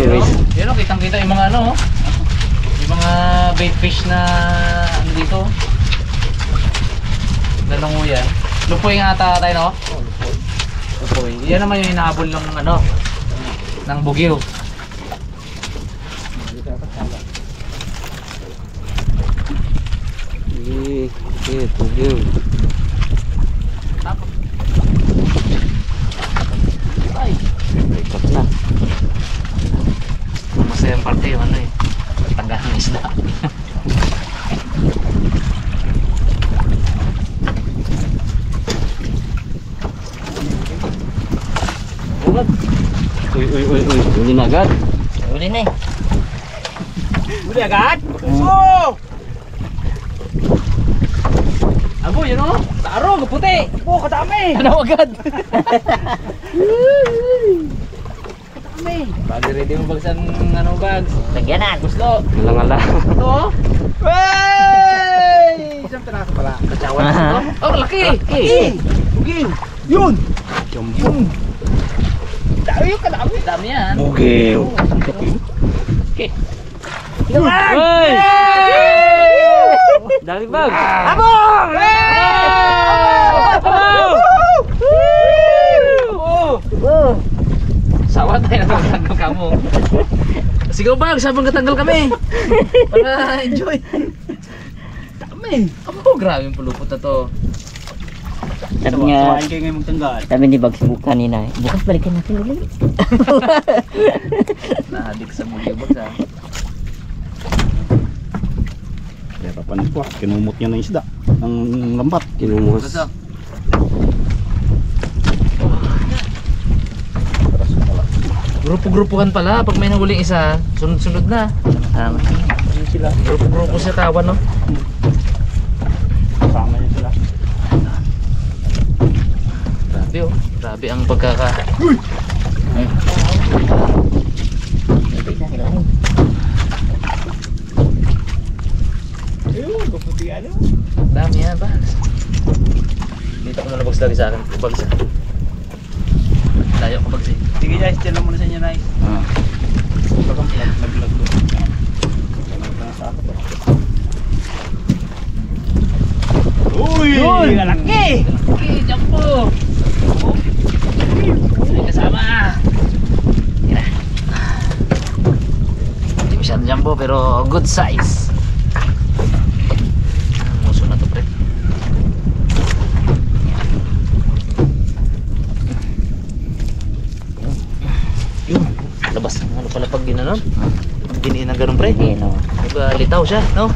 Yan o, kitang-kita yung mga ano, yung mga bait fish na ano dito. Lalunguyan. Lupoy nga ata tayo, no? Lupoy. Yan naman yung inahabol ng ano, ng bugyo. Bugyo. Tapos. Ay. Ikot na. Masayang parte yung ano eh. Taga ng isda. Uy. Huli na agad. Huli na eh. Huli agad? Oh! Abo, yun o. Taro, puti. Oh, kadami! Ano agad? Kadami! Bagi ready mo bagsan ano bags. Lagyanan! Guslo. Ngala. Ito o. Wey! Isang piraso pala. Kacawan na ito. Oh, laki. Bugil! Yun! Jumbo. Dami yung kadami! Dami yan. Bugyo. Okay. Naman! Uy! Dali bag. Abo! Sawa tayo na tanggal kamo. Sigaw bag, sabang katanggal kami. Para enjoy. Dami! Abo, grabe yung pulupot na to. Sabi nga, Samahin kayo ngayon magtanggal. sabi ni Bags kanina, bukas balikan natin ulit. Nahadik sa bugyo bags ha. Hirapan ko, kinumot niya ng isda. Ng lambat. Kinumuhos. Basta. Grupo-grupuhan pala. Pag may nahuling isa, sunod-sunod na. Sila. Grupo-grupo sa tawan, no? Kasama niya sila. Grabe, oh. Grabe ang pagkaka... Ayun, kaputi ano. Dami yan, bags. Dito ko muna bags lagi sa akin. Bags. Layo ko bags eh. Sige guys, dyan lang muna sa inyo guys. Ito kang naglag doon. Uy! Kalaki! Okay, jumbo! May kasama! Yan na. Hindi masyadong jumbo pero good size. Muso na to, pre. Yun. Labas ng ano pala pag ginanon. Pag giniin ng ganun, pre. Hindi, no. Diba litaw siya, no?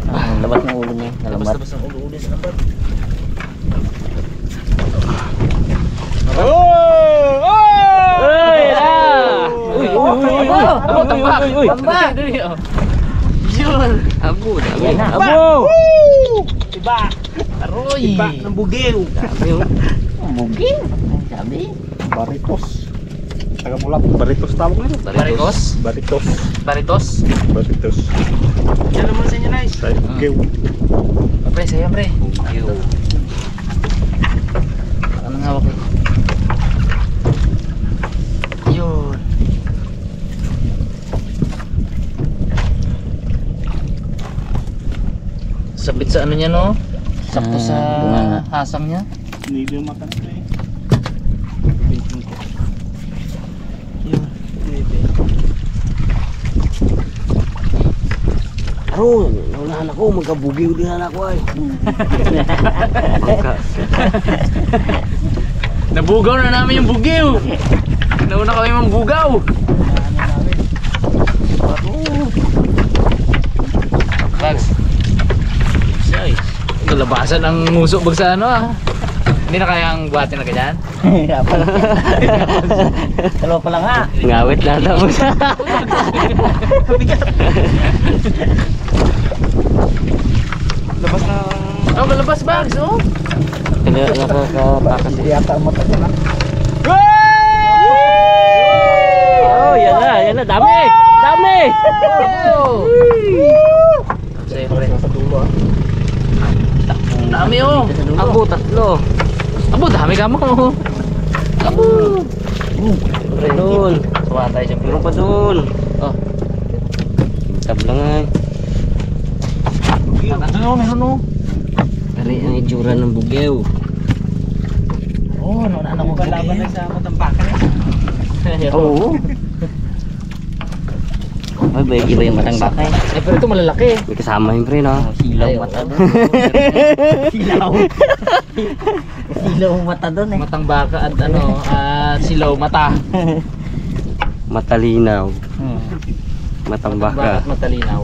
Ang labas ng ulo niya, nalamat. Labas-labas ng ulo-ulo sa lambat. Oh! Uy! Uy! Abo, tambak! Tambak! Dali, oh. Yun! Abo, dami. Yan na. Abo! Iba! Aroy! Iba ng bugiw! Dami oh. Bugil! Sabi. Baritos. Taga Mulat. Baritos tawag nito. Barikos? Baritos. Baritos? Baritos. Yan naman sa inyo guys. Sa bugiw. Pre, saya pre. Yun. Anong hawak eh? Yun. Sabit sa ano niya, no? Sakto sa bunganga. hasang niya. Hindi yung mata nito eh. Yun. Aro, naunahan ako. Magkabugiw din ako ay. Nabugaw na namin yung bugiw. Nauna kami mambugaw. Bags. Size. Nalabasan ang nguso bag sa ano ah. Hindi na kayang buhatin na ganyan. Dalawa pa lang ha. Ngawit na tapos. Labas na. Oh, malabas bags oh. Kaya nakakatakas. Hindi yata ang mata niya na. Oh, yan na. Dami! Dami! Oh. Siyempre. Sa dulo ah. Ang dami oh. Abo, tatlo. Abo, dami ka mo. Abo. Siyempre doon. Kuha tayo siyempre. Meron pa doon. Oh. Tab lang ay. Meron o. Pare ang itsura ng bugew. Oh, naunahan ako kalaban na sa matambakan. Oo. Ay, ba iba yung matang bakay. Eh, pero ito malalaki. May kasama yun pre, no? Silaw Ay, mata oo. doon. Silaw. Silaw mata doon eh. Matang baka at ano, silaw mata. Matalinaw. Matang Baka baka. at matalinaw.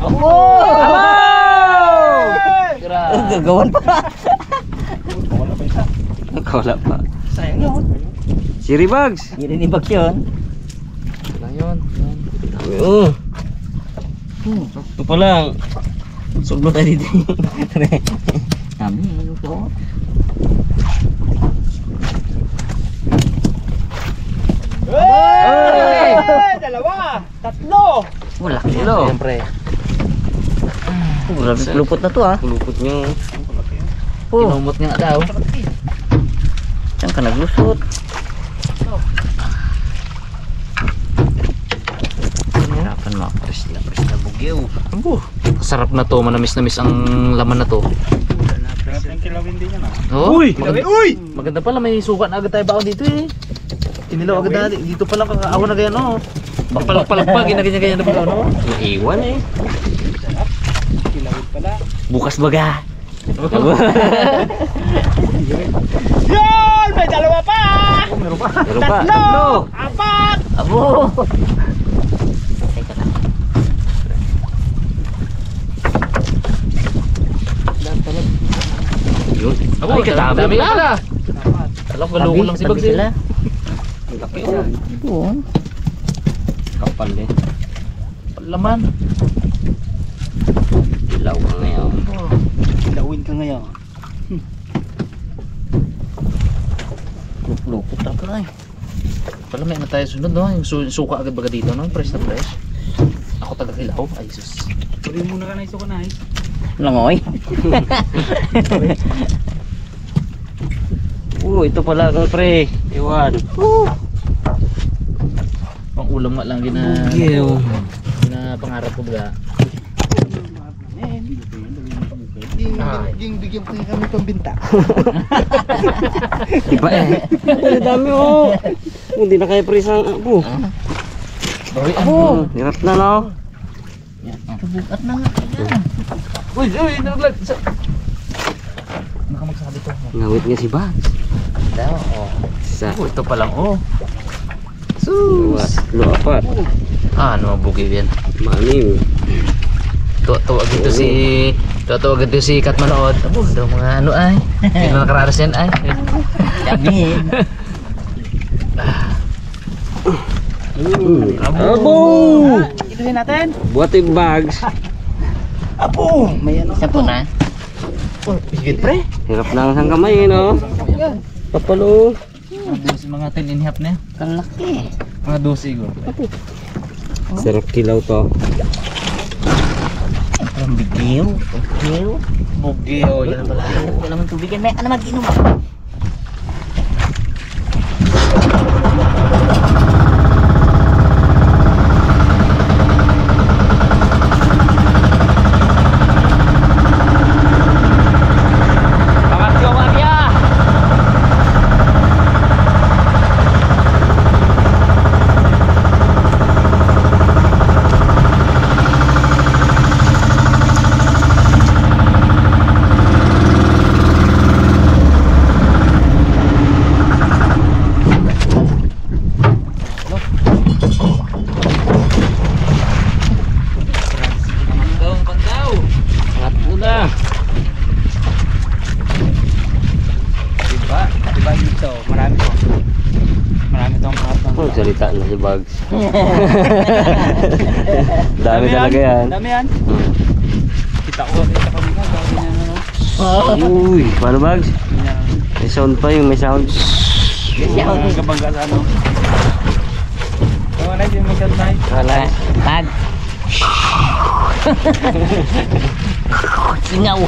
Abo! Grabe. Gagawan pa. Wala pa. Sayang yun. Siri Bags. Hindi ni Bags yun. Ito lang yun. Oo. Ito pa lang. Suglo tayo dito. Kami, ano po? Hey! Dalawa! Tatlo! Wala kilo. Siyempre. Grabe lupot na to ah. Lupot nyo. Oh, Kinumot nga daw. saan ka naglusot? Hirapan mo. Pres na bugyaw. Sarap na to, manamis-namis ang laman na to. Ang kilawin din yan ah. Oh, Uy! maganda, Uy! maganda pala, may sukat na agad tayo baon dito eh. Kinilaw agad dali. Dito pa lang kakaawa na ganyan oh. Palag-palag ginaganyan-ganyan na ba ano? Naiwan eh. Kilawin pala. Bukas baga. Yun! May dalawa pa! Meron pa. Meron pa. Tatlo! Apat! Abo! Yun. Abo, Ay, katabi dami pala. pala. Alam, balungo lang si Tabi Bags eh. sila. Ang laki oh. Yun. Kapal eh. Laman. Ilaw ka ngayon. Kilawin ka ngayon. Lupot na ka eh. Pala may ano tayo sunod no? Yung suka agad baga dito no? Fresh na fresh. Ako taga-kilaw. Ay sus. Puri muna ka na iso ko na eh. Langoy. Ito pala ang pre. Iwan. Pang ulam nga lang Bugew. pangarap ko ba? Ging bigyan ko kami pambinta. Iba eh. Ang dami oh. Hindi na kaya pre sa abo. Bawi Abo. Hirap na no. Kabukat na nga. Uy, naglag. Nakamagsabi to. Ngawit nga si Bags. Daw, oh. Sa Ito pa lang oh. luwa. Luwa pa. Ano bugi yan? Manim. Tuwag dito si Kat manood. Abo, daw mga ano ay. Hindi na nakararas yan ay. Yamin. Abo! Ituhin natin. Buhat yung Bags. Apo! May ano. Isa po na. Oh, higit pre. Hirap na ang kamay no. Papalo. Mga 10 and a half na yan. Kalaki. Mga 12 siguro. Sarap kilaw to. Ang bigyo. Bugi oh, yan pala. Wala naman tubigan. May ano mag-inom. Diba dito? Marami tong karton. Oh, salita na si Bags. Dami talaga yan. Dami yan. Kita ko muna. Dami na ano. Uy, paano Bags? May sound pa yung may sound. Ang kabangga sa ano. Wala din may kantay. Wala. Tag. Singaw.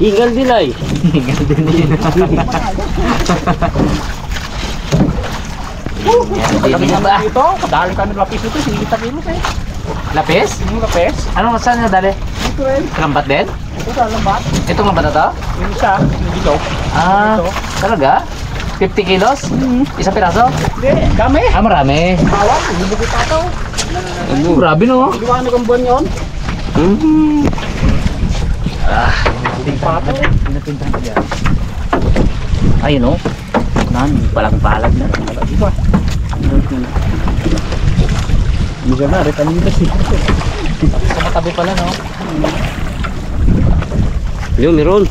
Hingal din ay. Hingal din yun. Kami naman dito, dahil kami lapis ito, sinita kilos eh. Lapis? Yung lapis, Anong saan nga dali? dito rin. Lambat din? Ito sa lambat. Itong lambat na to? Yung isa, yung dito. Ah, talaga? 50 kilos? Isang piraso? Hindi, kami. Ah, marami. Tawag, hindi ko tataw. Grabe no? Liwanag ang buwan yun. Hindi pataw. Pinapintahan ko dyan. Ayun o. Nan, palang-palag na. Hindi ka na, rin dito siya. Sa matabi pala no? Yun, meron.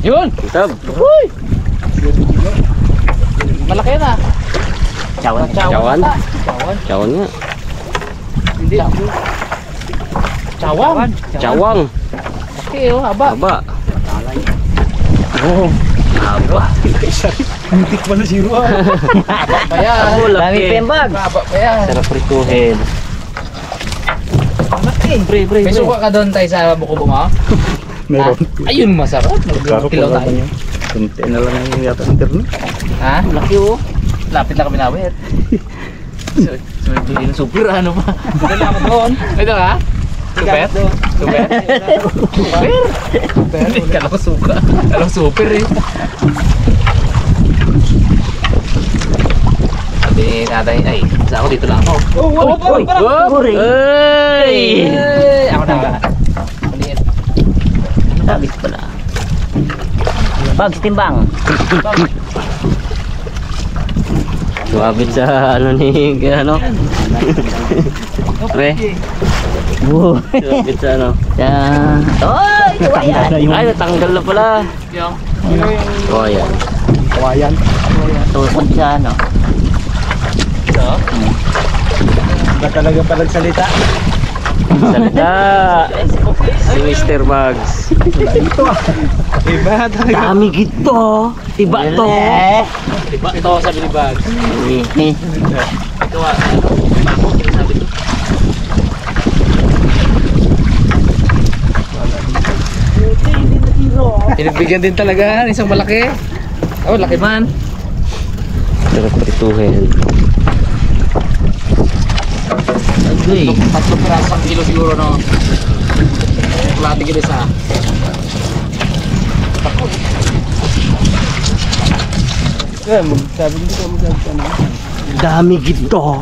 Yun! Kitab. Uy! Malaki na. Cawan. Cawan. Cawan nga. Hindi. Cawang. Cawang. Okay oh, haba. Haba. Oh. Haba. Hindi ko na zero ah. Haba pa yan. Dami pembag. Haba pa yan. Sarap prituhin. Pre. May suka ka doon tayo sa buko mo? Meron. Ah, ayun masarap. Nag-kilaw tayo. Kunti na lang yung yata ng terno. Ha? Laki oh. Lapit lang kami nawit. So, hindi na super ano pa. Dala ako doon. Ito ka? Super? Super? Super? Hindi, kala ko suka. Kala ko super eh. Sabi natin, ay, isa ako dito lang ako. Uy! Ay! Ako na. Maliit. Sabit pala. Bags timbang. Suabit sa ano ni ano? Pre. Suabit sa ano? Oy! Kawayan! Ay, natanggal na pala. Yung. Kawayan. Kawayan. Tukod sa ano? Ito? Ba talaga pa nagsalita? Salita! Si Mr. Bugs. Ito ah. Iba talaga. Dami gito! Tiba to! Diba? Ito sabi ni Bag. Ito ah. Bako, sabi ko. Pinagbigyan din talaga isang malaki. Oh, laki man. Sarap prituhin. Agay! Tatlong pirasong kilo siguro no. Kulati kita sa. Sabi dito magsabi ka na. Dami gito!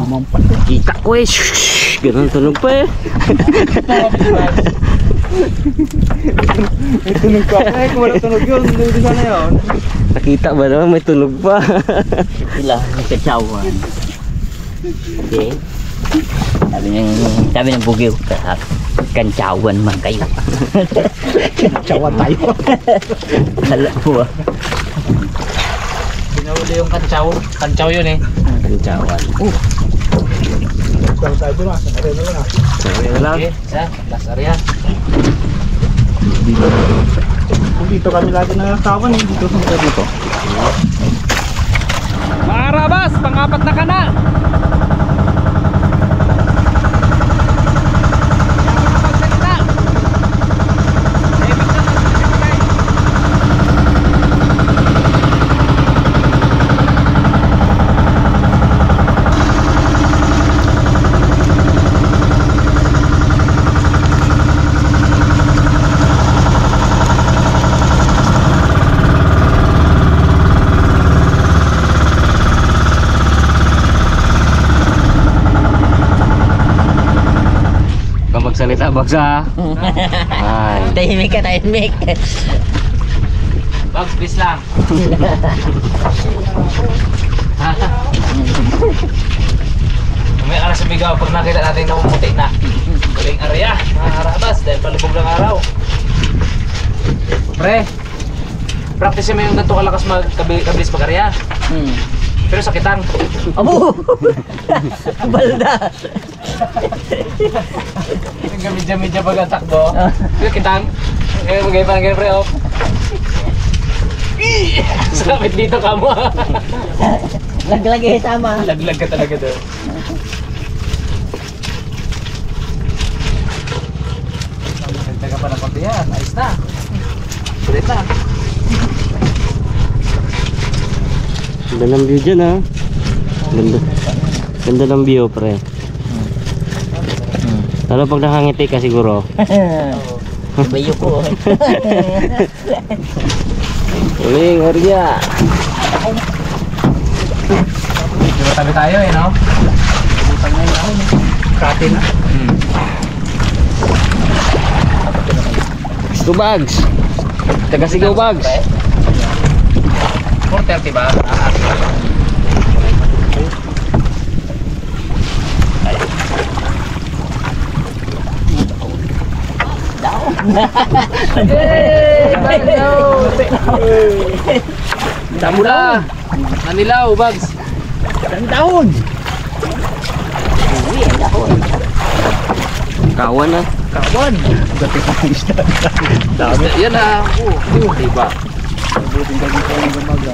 Kita ko eh! Shhh! Ganun tunog pa eh! May tunog ka. Eh, kung wala tunog yun, hindi sana yun. Nakita ba naman may tunog pa? Sila, may kachawan. Okay. Sabi ng bugiw, kanchawan man kayo. Kachawan tayo. Hala po ah. Pinahuli yung kantsaw. Kantsaw yun eh. Kanchawan. Kung tayo na, sa arena lang ah. Sabi na lang. Okay, sa last area. Kung dito kami lagi nakatawan, dito sa mga dito. Mga Rabas, pang-apat na ka na. Magsalita bagsa. Ay. Tahimik ka, tahimik. Bags, please lang. May aras sa bigaw pag nakita natin na umuti na. Galing area, mga Rabas, dahil palubog ng araw. Pre, practice mo yung ganito kalakas magkabilis mag-area. Pero sakitan. Abo! Balda! Medya-medya pag ang takbo. Pero kitang. Kaya magay pa ng ganyan pre, oh. Sabit dito ka mo. Laglag eh, tama. Laglag ka talaga doon. Nagtaga pa ng konti yan. Ayos na. Sulit na. Ganda ng view dyan ha. Ganda. Ganda ng view pre. Lalo pag nakangiti ka siguro. Bayo ko. Uling, Arya. Diba tabi tayo eh, no? Kati na. Gusto bags. Taga Sigaw bags. 4:30 ba? Damula. Nanilaw, bags. Ang dahon. Kawan na. Kawan. Dati pa ang isda. Dami. Yan na. Diba? Buting ka dito ng gumaga.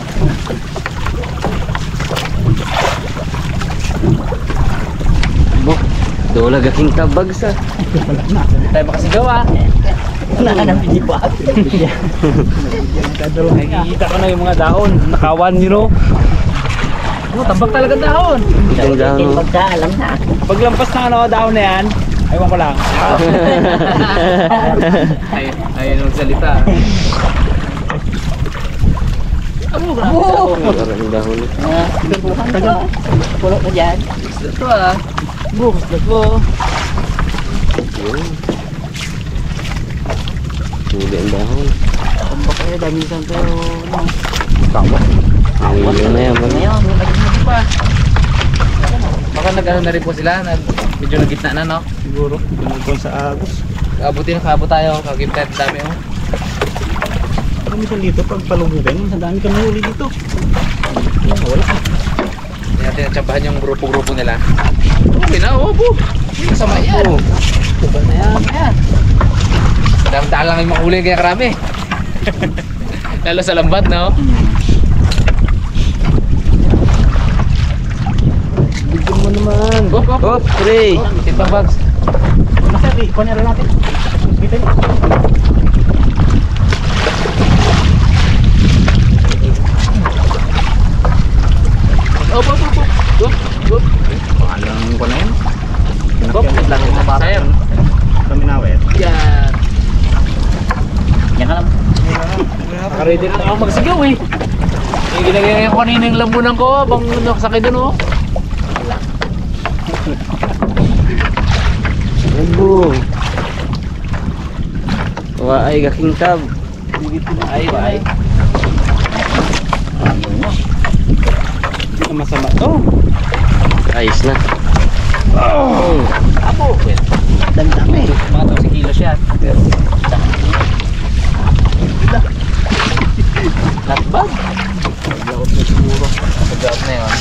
Dola gaking kabags ha. Hindi tayo makasigaw ah. Wala ka nang pinipa. Nakikita ko na yung mga dahon. Nakawan, you know. Oh, tambak talaga dahon. Itong dahon. Pagkaalam na. Paglampas ng ano, dahon na yan, aywan ko lang. Ayun ang salita. Maraming dahon. Pinubuhan ko. Pulo ko dyan. Isda to ah. Bukas na po. Huli ang dahon. Tambak kayo, dami isang to. Kawan. Ayun na yan. Ngayon, Hindi pa. Baka nag-ano na rin po sila. Medyo nagitna na, no? Siguro, pinagpon sa agos. Abutin, kaabot tayo. Kagip tayo dami oh. Kamisan dito, pag palubugan, ang dami kami huli dito. Wala. Hindi natin natsambahan yung grupo-grupo nila. Okay na, oh, po. Kasama yan. Diba na yan? Ayan. Dami-daan lang yung makuli kaya karami. Lalo sa lambat, no? Bigyan mo naman. Hop, hop, Hop, pre. Timbang bags. Nasa, ikuha na natin. Bitin. Hop, hop, hop, hop. Hop, hop. Pangalang ko na yun. Hop, langit na para. Sir. Kami nawet. Yan. yan ka lang. Nakaready na ako magsigaw eh. Yung ginagaya ko kanina yung lambunan ko habang nakasakay dun oh. Lembu. Wa ay gaking kab. Ay, bye. Hindi na masama to. Ayos na. Oh. Apo. Dami-dami. Mga 12 kilos yan. Pero not bad. Pag-out na siguro. Pag-out na yun.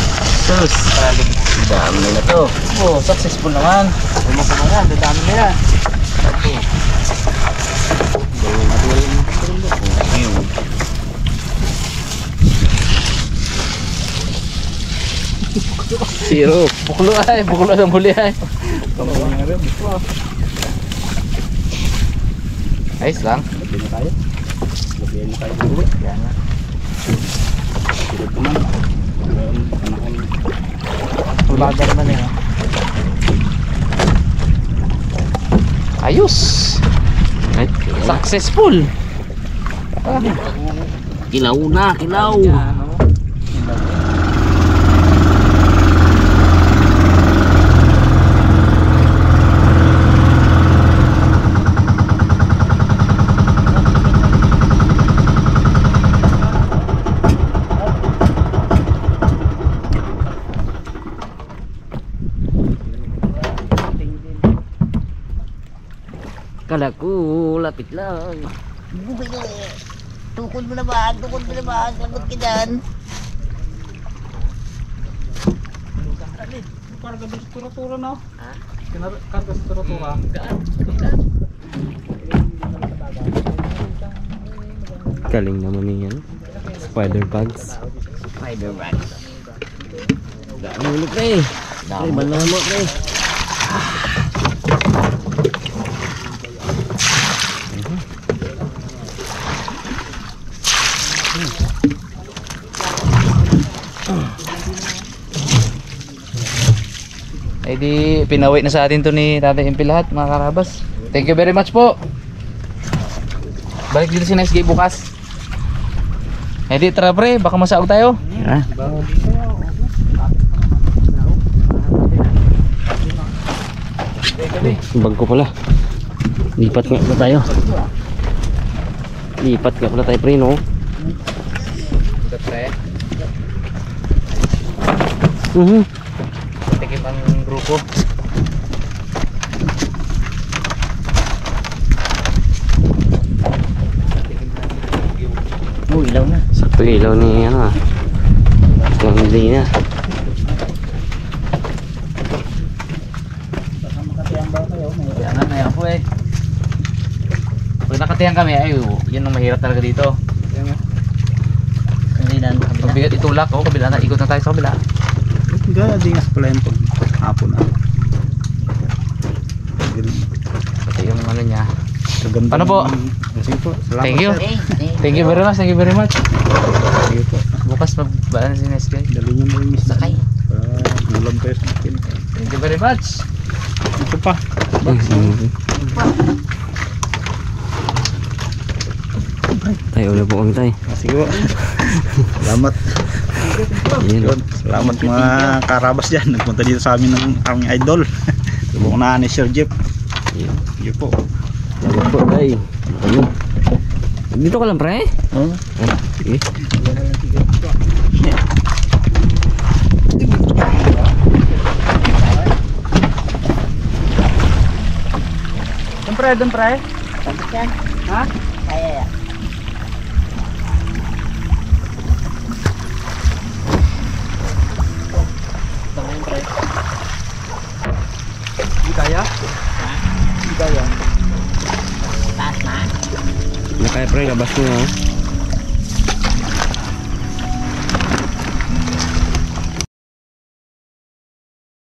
Sus. Paralig. Dami na to. Oh, successful naman. Umasa na yan. Dadami na yan. Zero. Buklo ay. Buklo ang huli ay. Ayos lang. Labi na tayo. Labi na tayo ng uwi. Yan na. Silog naman. Panahon. Baga naman eh. Ayos. Right. Successful. Kilaw na, kilaw. Kala ko, lapit lang. Bukay ko eh. Tukod mo naman, tukod mo naman. Lagot ka dyan. Karga sa turatura na. Ha? Karga sa turatura. Galing naman yan. Spider bags. Spider bag. Dami ulit pre. Pre, balaw mo pre. Eh di, pinawait na sa atin to ni Tatay MP lahat, mga karabas. Thank you very much po. Balik dito si Nice Gay bukas. Eh di, tara pre, baka masaog tayo. Ha? Bag ko pala. Lipat nga pala tayo. Lipat nga pala tayo pre, no? Ito pre, tikip ang grupo. Oh, ilaw na. Sakto yung ilaw ni ano ah. Lang hindi na. Kaya nga, ngayon po eh. Pag nakatihan kami, ay, yan ang mahirap talaga dito. Pag bigat itulak, kabila na, ikot na tayo sa kabila. Hindi nga pala yung pag-hapon na. Pati yung ano niya. Kaganda Paano po? Sige po. Salamat, Thank you. sir. Thank you very much, thank you very much. Sige po. Bukas magbaan si Nice Guy. Dali niyo mo yung miss. Sakay. Ulam kayo sa akin. Thank you very much. Ito pa. Tayo ulit po kami tayo. Sige po. Salamat. Ayun. Yun. Salamat mga karabas dyan. Nagpunta dito sa amin ng aming idol. Lubong na ni Sir Jeff. Sige po. Ayun po tayo. Ayun. Dito ka lang pre? Oh. Ah, sige. Doon pre. Ha? Hindi kaya? Hindi kaya. Nakaya pre, labas mo ha.